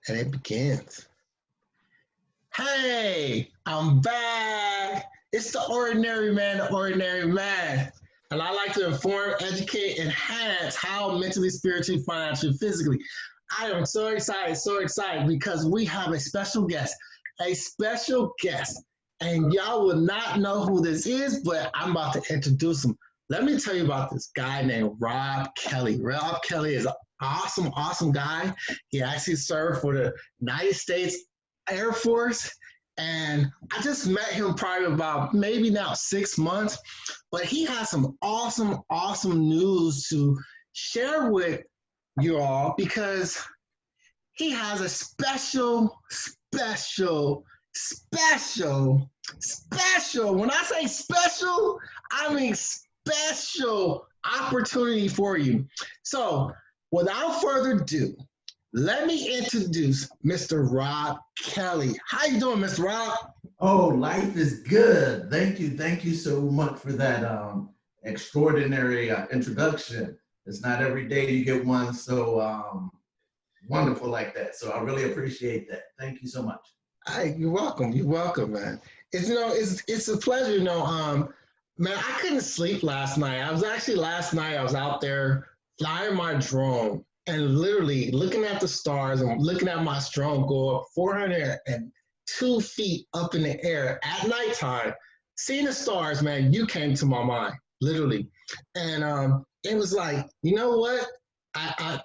And it begins. Hey, I'm back. It's the ordinary man. And I like to inform, educate, enhance how mentally, spiritually, financially, physically. I am so excited because we have a special guest. And y'all will not know who this is, but I'm about to introduce him. Let me tell you about this guy named Rob Kelley. Rob Kelley is an awesome guy. He actually served for the United States Air Force. And I just met him probably about maybe now 6 months, but he has some awesome news to share with you all because he has a special. When I say special, I mean special opportunity for you. So, without further ado, let me introduce Mr. Rob Kelley. How you doing, Mr. Rob? Oh, life is good. Thank you so much for that extraordinary introduction. It's not every day you get one so wonderful like that. So I really appreciate that. Thank you so much. Hey, you're welcome. You're welcome, man. It's a pleasure. Man, I couldn't sleep last night. Last night I was out there flying my drone and literally looking at the stars and looking at my drone go up 402 feet up in the air at nighttime, seeing the stars. Man, you came to my mind literally, and it was like, you know what? I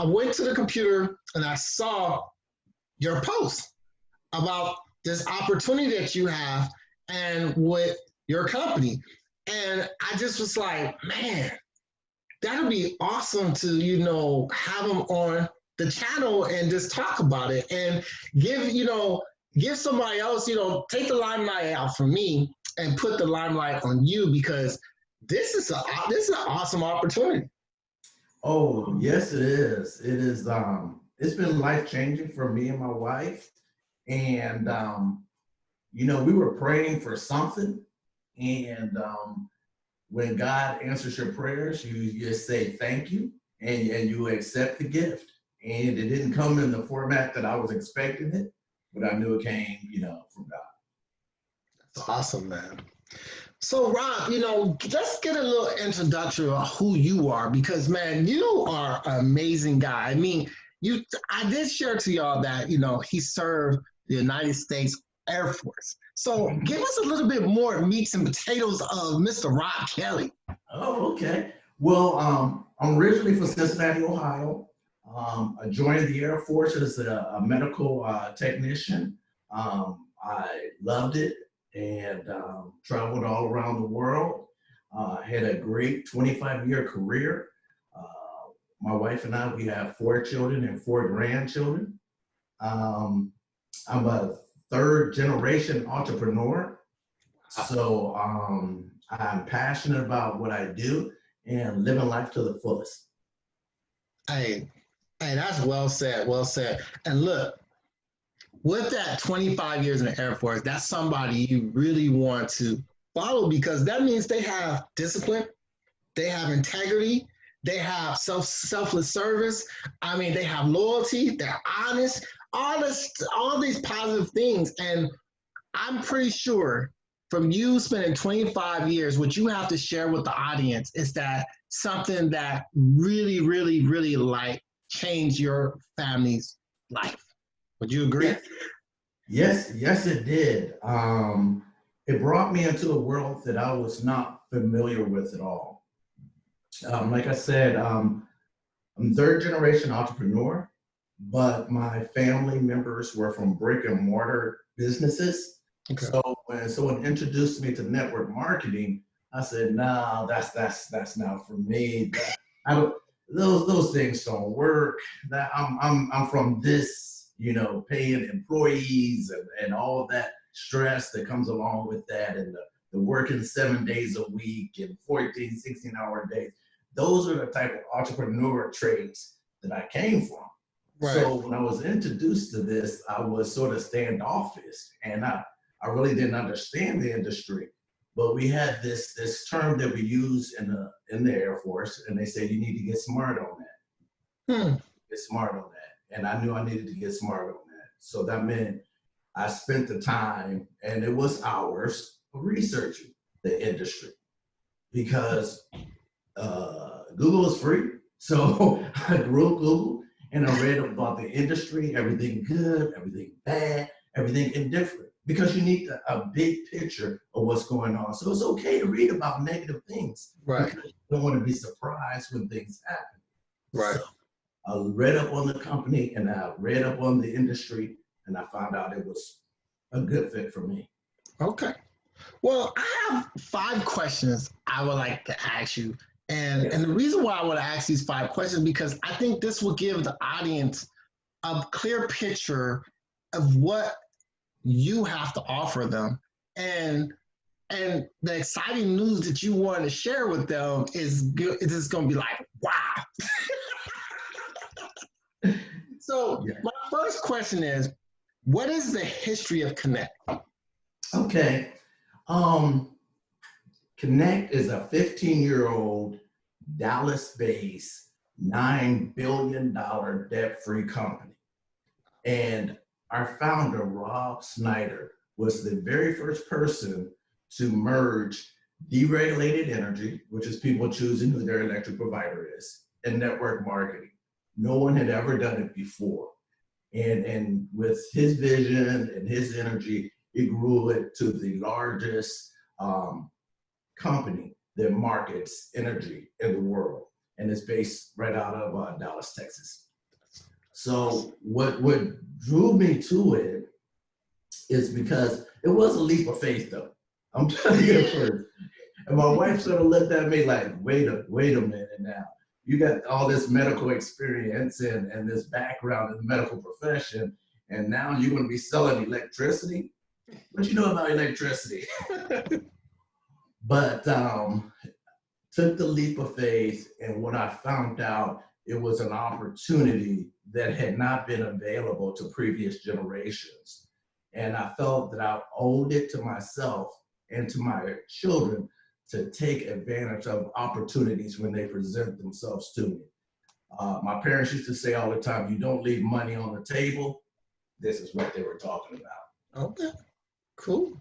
went to the computer and I saw your post about this opportunity that you have and with your company. And I just was like, man, that'd be awesome to, have them on the channel and just talk about it and give somebody else, take the limelight out from me and put the limelight on you because this is an awesome opportunity. Oh, yes, it is. It's been life changing for me and my wife. And we were praying for something. And when God answers your prayers, you just say thank you and you accept the gift. And it didn't come in the format that I was expecting it, but I knew it came, from God. That's awesome, man. So, Rob, let's get a little introduction of who you are because, man, you are an amazing guy. I mean, I did share to y'all that, he served the United States Air Force. So, give us a little bit more meats and potatoes of Mr. Rob Kelley. Oh, okay. Well, I'm originally from Cincinnati, Ohio. I joined the Air Force as a medical technician. I loved it and traveled all around the world. Had a great 25-year career. Uh, my wife and I, we have 4 children and 4 grandchildren. Um, I'm a third generation entrepreneur. So I'm passionate about what I do and living life to the fullest. Hey, hey, that's well said, well said. And look, with that 25 years in the Air Force, that's somebody you really want to follow because that means they have discipline, they have integrity, they have selfless service. I mean, they have loyalty, they're honest, all these positive things. And I'm pretty sure from you spending 25 years, what you have to share with the audience is that something that really like changed your family's life. Would you agree? Yes, yes, it did. It brought me into a world that I was not familiar with at all. Like I said, I'm third generation entrepreneur, but my family members were from brick and mortar businesses. Okay. So when someone introduced me to network marketing, I said, "No, that's not for me. I don't, those things don't work. That I'm from this, paying employees and all of that stress that comes along with that, and the working 7 days a week and 14, 16-hour days. Those are the type of entrepreneur traits that I came from. Right. So when I was introduced to this, I was sort of standoffish, and I really didn't understand the industry. But we had this term that we use in the Air Force, and they say you need to get smart on that. Hmm. Get smart on that. and I knew I needed to get smart on that. So that meant I spent the time, and it was hours, researching the industry because Google is free. So I wrote Google and I read about the industry, everything good, everything bad, everything indifferent, because you need a big picture of what's going on. So it's okay to read about negative things, Right. because you don't want to be surprised when things happen. Right. So I read up on the company and I read up on the industry, and I found out it was a good fit for me. Okay. Well, I have 5 questions I would like to ask you. And the reason why I want to ask these 5 questions, because I think this will give the audience a clear picture of what you have to offer them. And the exciting news that you want to share with them is good. It is going to be like, wow. So my first question is, what is the history of Kynect? Okay. Kynect is a 15-year-old Dallas-based $9 billion debt-free company. And our founder, Rob Snyder, was the very first person to merge deregulated energy, which is people choosing who their electric provider is, and network marketing. No one had ever done it before. And with his vision and his energy, he grew it to the largest company that markets energy in the world. And it's based right out of Dallas, Texas. So what drew me to it is because it was a leap of faith, though. I'm telling you first. And my wife sort of looked at me like, wait a minute now. You got all this medical experience and this background in the medical profession, and now you're going to be selling electricity? What you know about electricity? But took the leap of faith, and when I found out it was an opportunity that had not been available to previous generations, and I felt that I owed it to myself and to my children to take advantage of opportunities when they present themselves to me. My parents used to say all the time, you don't leave money on the table. This is what they were talking about. Okay, cool.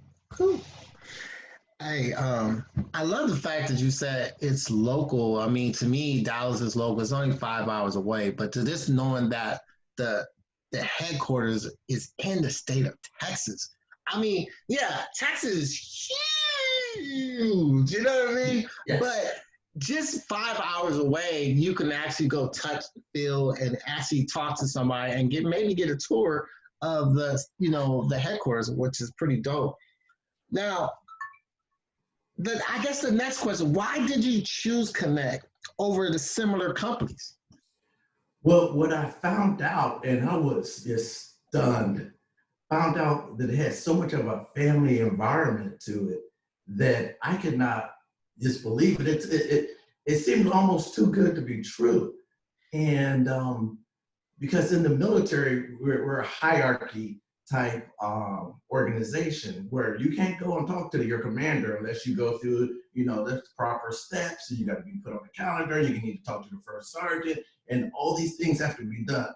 Hey, I love the fact that you said it's local. I mean, to me, Dallas is local. It's only 5 hours away, but to just knowing that the headquarters is in the state of Texas. I mean, yeah, Texas is huge. You know what I mean? Yes. But just 5 hours away, you can actually go touch the field and actually talk to somebody and maybe get a tour of the headquarters, which is pretty dope. Now, I guess the next question, why did you choose Kynect over the similar companies? Well, what I found out, and I was just stunned, found out that it had so much of a family environment to it that I could not just believe it. It seemed almost too good to be true. And because in the military, we're a hierarchy type organization where you can't go and talk to your commander unless you go through, the proper steps. And you got to be put on the calendar. You need to talk to the first sergeant, and all these things have to be done.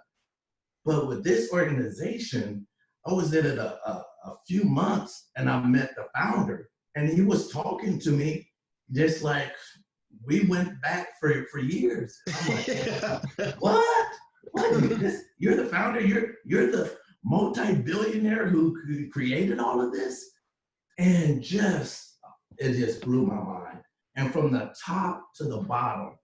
But with this organization, I was in it a few months, and I met the founder, and he was talking to me just like we went back for years. I'm like, what? You're the founder. You're the multi-billionaire who created all of this, and it just blew my mind. And from the top to the bottom,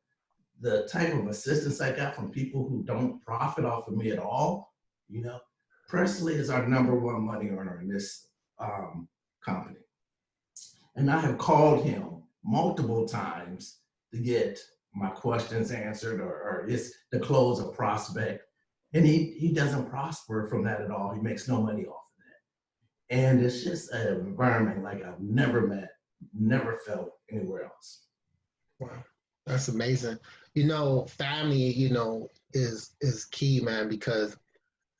the type of assistance I got from people who don't profit off of me at all, Presley is our #1 money earner in this company. And I have called him multiple times to get my questions answered or just to close a prospect. And he doesn't prosper from that at all. He makes no money off of that. And it's just an environment like I've never felt anywhere else. Wow, that's amazing. Family, is key, man, because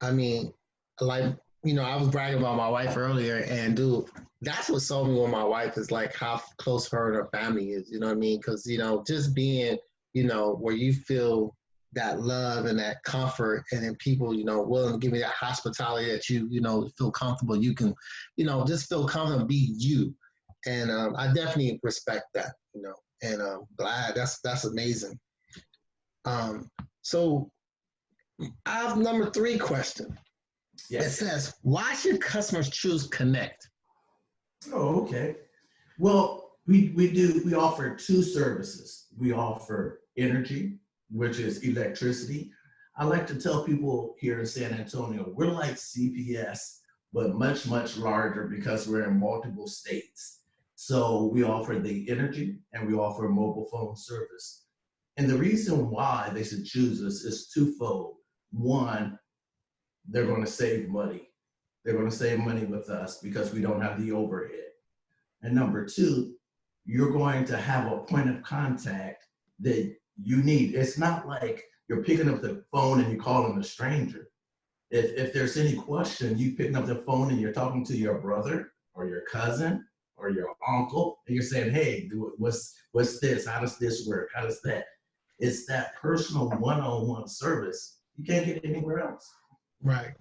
I mean, like, I was bragging about my wife earlier, and dude, that's what sold me when my wife is like how close her and her family is, you know what I mean? Because, just being, where you feel, that love and that comfort, and then people, willing to give me that hospitality that you feel comfortable. You can, just feel comfortable, be you. And I definitely respect that, and glad that's amazing. So I have number 3 question. It Yes. says, why should customers choose Kynect? Oh, okay. Well, we offer 2 services. We offer energy, which is electricity. I like to tell people here in San Antonio, we're like CPS, but much, much larger because we're in multiple states. So we offer the energy and we offer mobile phone service. And the reason why they should choose us is twofold. One, they're going to save money. They're going to save money with us because we don't have the overhead. And number 2, you're going to have a point of contact that you need. It's not like you're picking up the phone and you're calling a stranger. If there's any question, you picking up the phone and you're talking to your brother or your cousin or your uncle, and you're saying, hey, what's this? How does this work? How does that? It's that personal one-on-one service. You can't get it anywhere else. Right.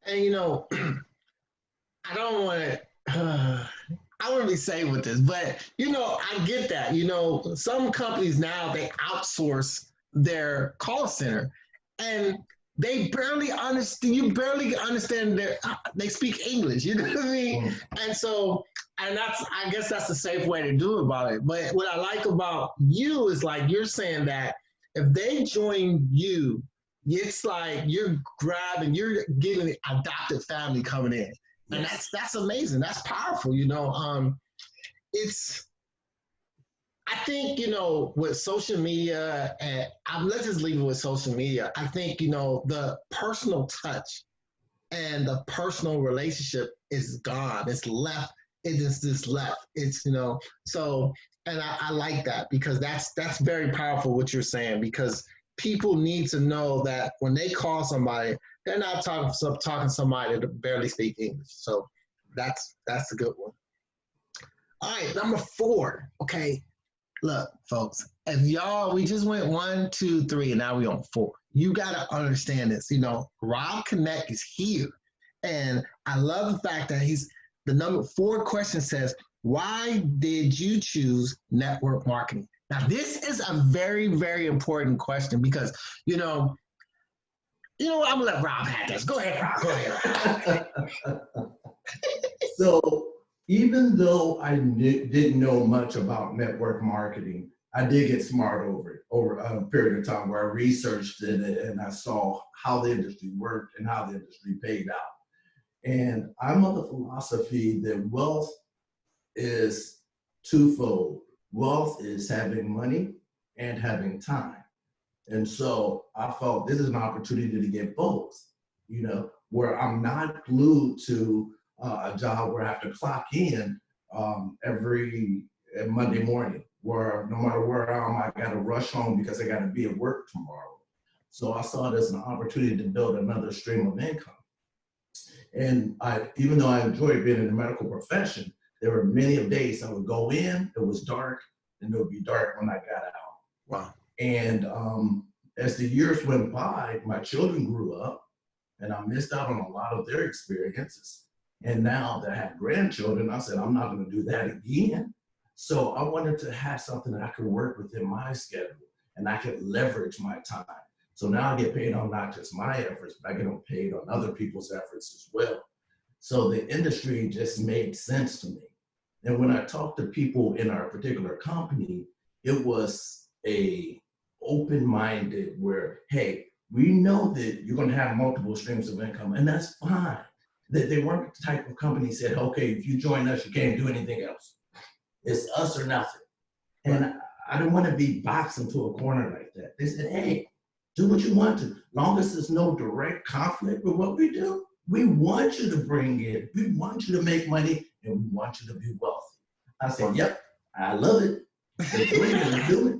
And I don't want to. I wouldn't be safe with this, but I get that. Some companies now they outsource their call center, and they barely understand. You barely understand they speak English. You know what I mean? And so, I guess that's the safe way to do about it. But what I like about you is like you're saying that if they join you, it's like you're getting an adopted family coming in. And Yes. that's amazing. That's powerful. It's I think with social media, and let's just leave it with social media. I think the personal touch and the personal relationship is gone. It's left. It is just left. It's so, and I like that because that's very powerful what you're saying, because people need to know that when they call somebody, they're not talking to somebody that barely speak English. So that's a good one. All right, number 4. Okay, look, folks, if we just went 1, 2, 3, and now we on 4. You gotta understand this. Rob Kynect is here, and I love the fact that the number 4 question says, why did you choose network marketing? Now, this is a very, very important question because, I'm gonna let Rob have this. Go ahead, Rob. Go ahead, Rob. So even though I didn't know much about network marketing, I did get smart over a period of time where I researched it and I saw how the industry worked and how the industry paid out. And I'm of the philosophy that wealth is twofold. Wealth is having money and having time. And so I felt this is an opportunity to get both, where I'm not glued to a job where I have to clock in every Monday morning, where no matter where I am, I got to rush home because I got to be at work tomorrow. So I saw it as an opportunity to build another stream of income. And even though I enjoyed being in the medical profession, there were many of days I would go in, it was dark, and it would be dark when I got out. Wow. And as the years went by, my children grew up, and I missed out on a lot of their experiences. And now that I have grandchildren, I said, I'm not going to do that again. So I wanted to have something that I could work within my schedule and I could leverage my time. So now I get paid on not just my efforts, but I get paid on other people's efforts as well. So the industry just made sense to me. And when I talked to people in our particular company, it was a open-minded where, hey, we know that you're going to have multiple streams of income, and that's fine. That they weren't the type of company that said, okay, if you join us, you can't do anything else. It's us or nothing. And I didn't want to be boxed into a corner like that. They said, hey, do what you want to. Long as there's no direct conflict with what we do, we want you to bring in, we want you to make money, and we want you to be wealthy. I said, yep, I love it. Let's do it.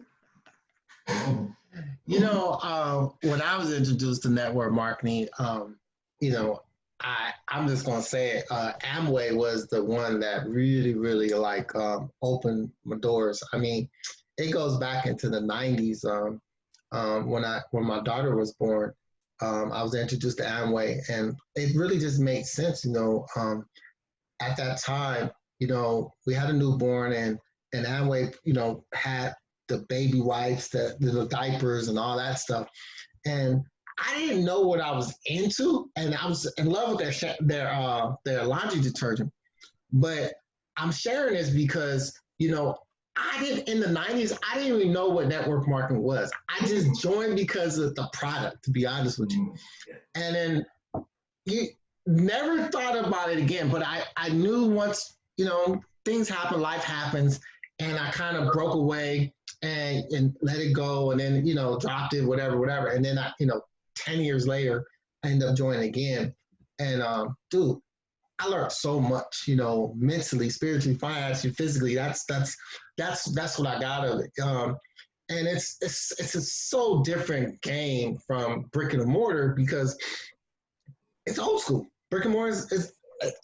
When I was introduced to network marketing, I'm just gonna say it. Amway was the one that really, really opened my doors. I mean, it goes back into the '90s. when my daughter was born. I was introduced to Amway, and it really just made sense. At that time, we had a newborn, and Amway, had the baby wipes, the diapers, and all that stuff. And I didn't know what I was into, and I was in love with their laundry detergent. But I'm sharing this because I didn't in the '90s. I didn't even know what network marketing was. I just joined because of the product, to be honest with you. And then you never thought about it again. But I knew once things happen, life happens, and I kind of broke away and let it go, and then dropped it, whatever, and then 10 years later, I ended up joining again, and dude, I learned so much, mentally, spiritually, financially, physically. That's what I got of it. And it's a so different game from brick and mortar because it's old school. Brick and mortar is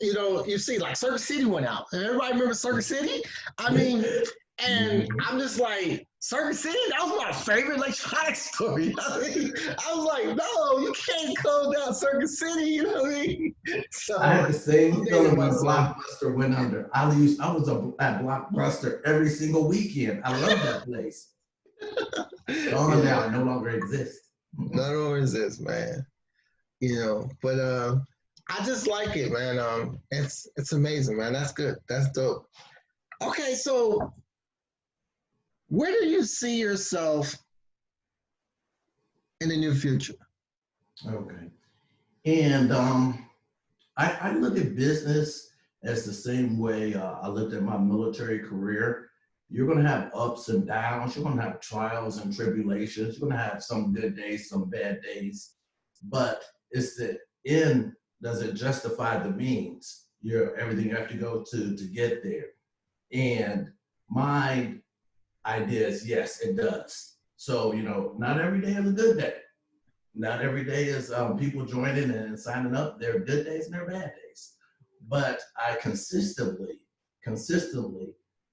you see like Circuit City went out, and everybody remember Circuit City. I mean, and I'm just like, Circuit City, that was my favorite electronics store. You know what I mean? I was like, no, you can't close down Circuit City. You know what I mean? So I had the same feeling when Blockbuster went under. I was at Blockbuster every single weekend. I love that place. Gone now, it no longer exists. No longer exists, man. But I just like it, man. It's amazing, man. That's good. That's dope. Okay, so where do you see yourself in the near future? Okay. And I look at business as the same way I looked at my military career. You're going to have ups and downs. You're going to have trials and tribulations. You're going to have some good days, some bad days. But it's the end, does it justify the means? Everything you have to go to get there. And my idea is, yes, it does. So, not every day is a good day. Not every day is people joining and signing up. There are good days and there are bad days. But I consistently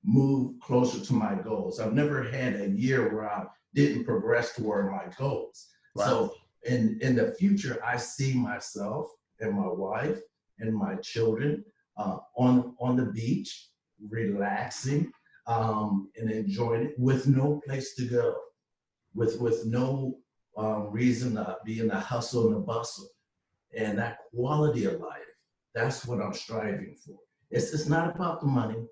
move closer to my goals. I've never had a year where I didn't progress toward my goals. Wow. So in the future, I see myself and my wife and my children on the beach, relaxing and enjoying it with no place to go, with no reason to be in the hustle and the bustle. And that quality of life, that's what I'm striving for. It's not about the money,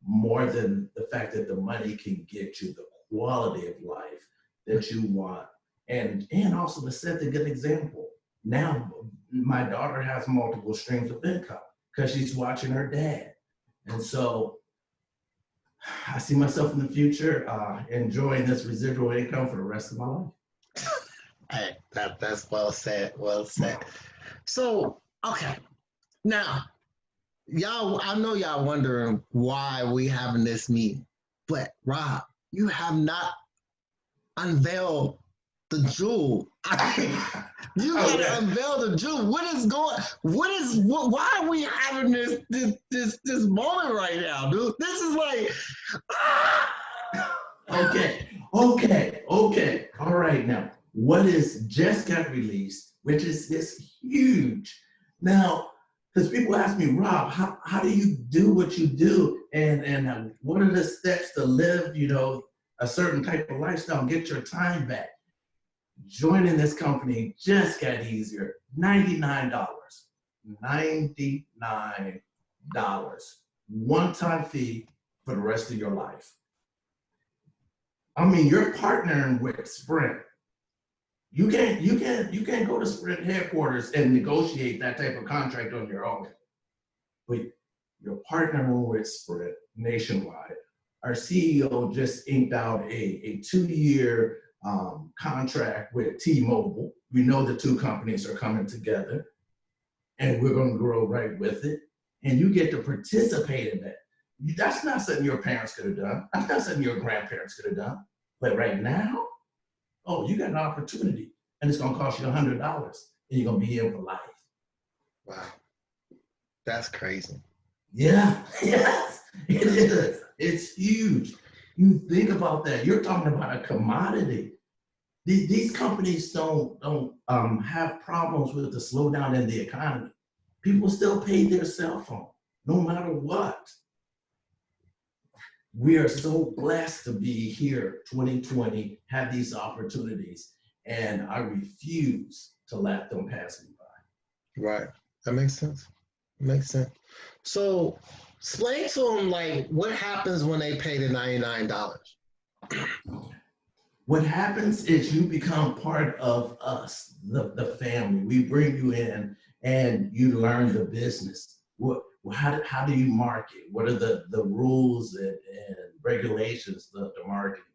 more than the fact that the money can get you the quality of life that you want. And also to set the good example. Now, my daughter has multiple streams of income because she's watching her dad. And so I see myself in the future enjoying this residual income for the rest of my life. Hey, that's well said. Well said. So, okay. Now, I know y'all wondering why we having this meeting, but Rob, you have not unveiled the jewel. You gotta unveil the jewel. Why are we having this moment right now, dude? This is like Okay. All right, now, what is just got released, which is huge. Now, because people ask me, Rob, how do you do what you do? And what are the steps to live, a certain type of lifestyle and get your time back? Joining this company just got easier. $99. $99. One-time fee for the rest of your life. I mean, you're partnering with Sprint. You can't go to Sprint headquarters and negotiate that type of contract on your own. But you're partnering with Sprint nationwide. Our CEO just inked out a 2-year contract with T-Mobile. We know the two companies are coming together, and we're going to grow right with it. And you get to participate in that. That's not something your parents could have done. That's not something your grandparents could have done. But right now, you got an opportunity, and it's going to cost you $100, and you're going to be in for life. Wow, that's crazy. Yeah, yes, it is. It's huge. You think about that. You're talking about a commodity. These companies don't have problems with the slowdown in the economy. People still pay their cell phone, no matter what. We are so blessed to be here, 2020, have these opportunities, and I refuse to let them pass me by. Right. That makes sense. Makes sense. So explain to them like what happens when they pay the $99. What happens is you become part of us, the family. We bring you in and you learn the business. How do you market? What are the rules and regulations, the marketing?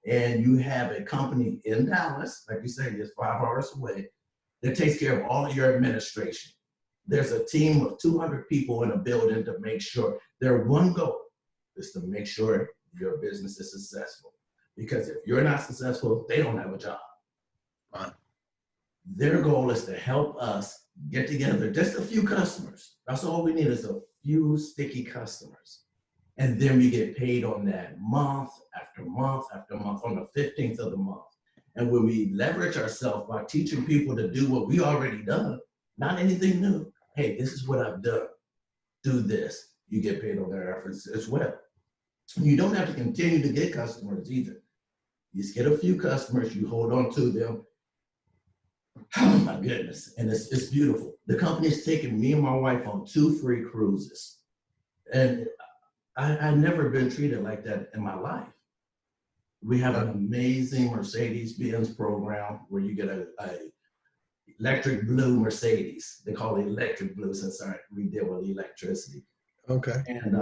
And you have a company in Dallas, like you say, it's 5 hours away, that takes care of all of your administration. There's a team of 200 people in a building to make sure their one goal is to make sure your business is successful. Because if you're not successful, they don't have a job. Right. Their goal is to help us get together just a few customers. That's all we need is a few sticky customers. And then we get paid on that month after month after month on the 15th of the month. And when we leverage ourselves by teaching people to do what we already done, not anything new. Hey, this is what I've done. Do this. You get paid on their efforts as well. You don't have to continue to get customers either. You just get a few customers, you hold on to them. Oh my goodness. And it's beautiful. The company's taken me and my wife on 2 free cruises. And I've never been treated like that in my life. We have an amazing Mercedes-Benz program where you get a electric blue Mercedes. They call it electric blue since we deal with electricity. Okay. And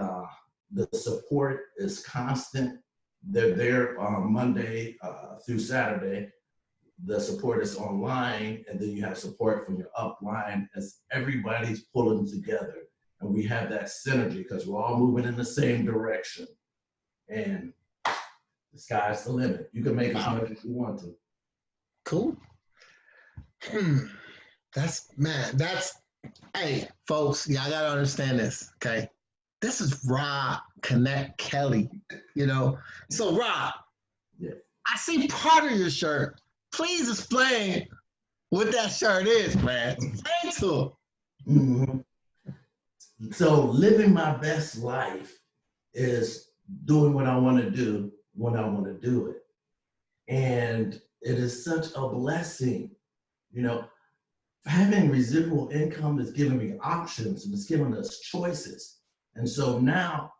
the support is constant. They're there on Monday through Saturday. The support is online, and then you have support from your upline as everybody's pulling together. And we have that synergy because we're all moving in the same direction. And the sky's the limit. You can make as much as you want to. Cool. Hey, folks, y'all gotta understand this, okay? This is Rob Kynect Kelley, you know? So, Rob, Yeah. I see part of your shirt. Please explain what that shirt is, man. Explain to him. Mm-hmm. So, living my best life is doing what I want to do when I want to do it. And it is such a blessing, you know. Having residual income is giving me options and it's giving us choices. And so now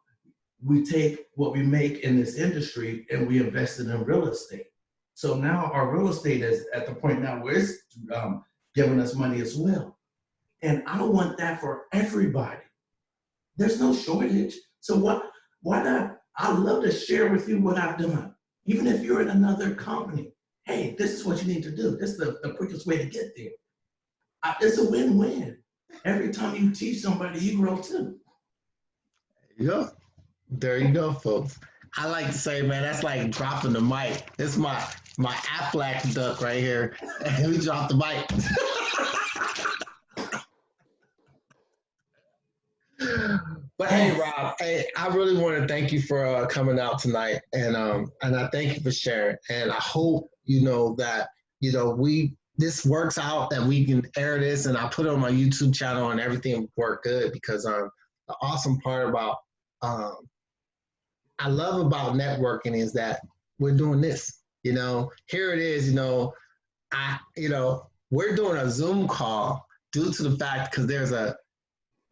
we take what we make in this industry and we invest it in real estate. So now our real estate is at the point now where it's giving us money as well. And I want that for everybody. There's no shortage. So why not? I love to share with you what I've done. Even if you're in another company, hey, this is what you need to do. This is the quickest way to get there. It's a win-win. Every time you teach somebody, you grow too. Yeah, there you go, folks. I like to say, man, that's like dropping the mic. It's my Aflac duck right here, and we dropped the mic. But hey, Rob, hey, I really want to thank you for coming out tonight, and I thank you for sharing. And I hope that this works out, that we can air this, and I put it on my YouTube channel, and everything worked good because the awesome part about I love about networking is that we're doing this. Here it is. We're doing a Zoom call due to the fact because there's a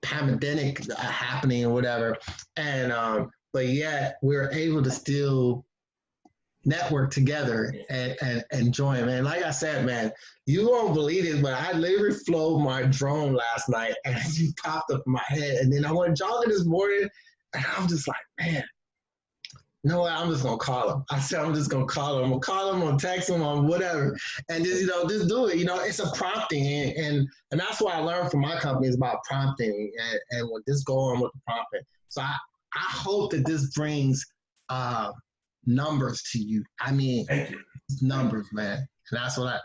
pandemic happening or whatever, and but yet we're able to still network together and join, man. Like I said, man, you won't believe it, but I literally flew my drone last night and you popped up in my head, and then I went jogging this morning, and I'm just like, man, you know what? I'm just gonna call him. I said I'm just gonna call him. I'm gonna call him, or text him, or whatever, and just just do it. It's a prompting, and that's what I learned from my company is about prompting, and when this go on with the prompting. So I hope that this brings numbers to you. I mean, numbers, man. And that's what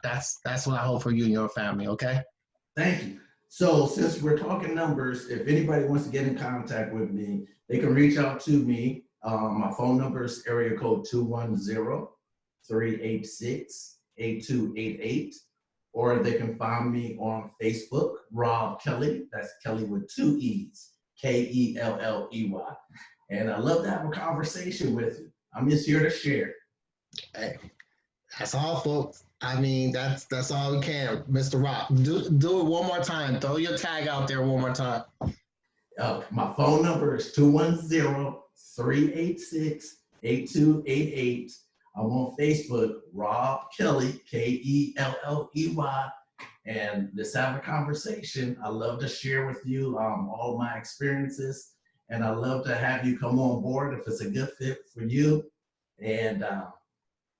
I hope for you and your family. Okay. Thank you. So since we're talking numbers, if anybody wants to get in contact with me, they can reach out to me My phone number is area code 210-386-8288. Or they can find me on Facebook, Rob Kelley. That's Kelley with 2 E's, Kelley. And I love to have a conversation with you. I'm just here to share. Hey, that's all, folks. I mean, that's all we can, Mr. Rock. Do it one more time. Throw your tag out there one more time. My phone number is 210-386-8288. I'm on Facebook, Rob Kelley, Kelley. And let's have a conversation. I love to share with you all my experiences. And I love to have you come on board if it's a good fit for you. And I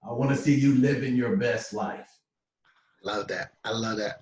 want to see you living your best life. Love that. I love that.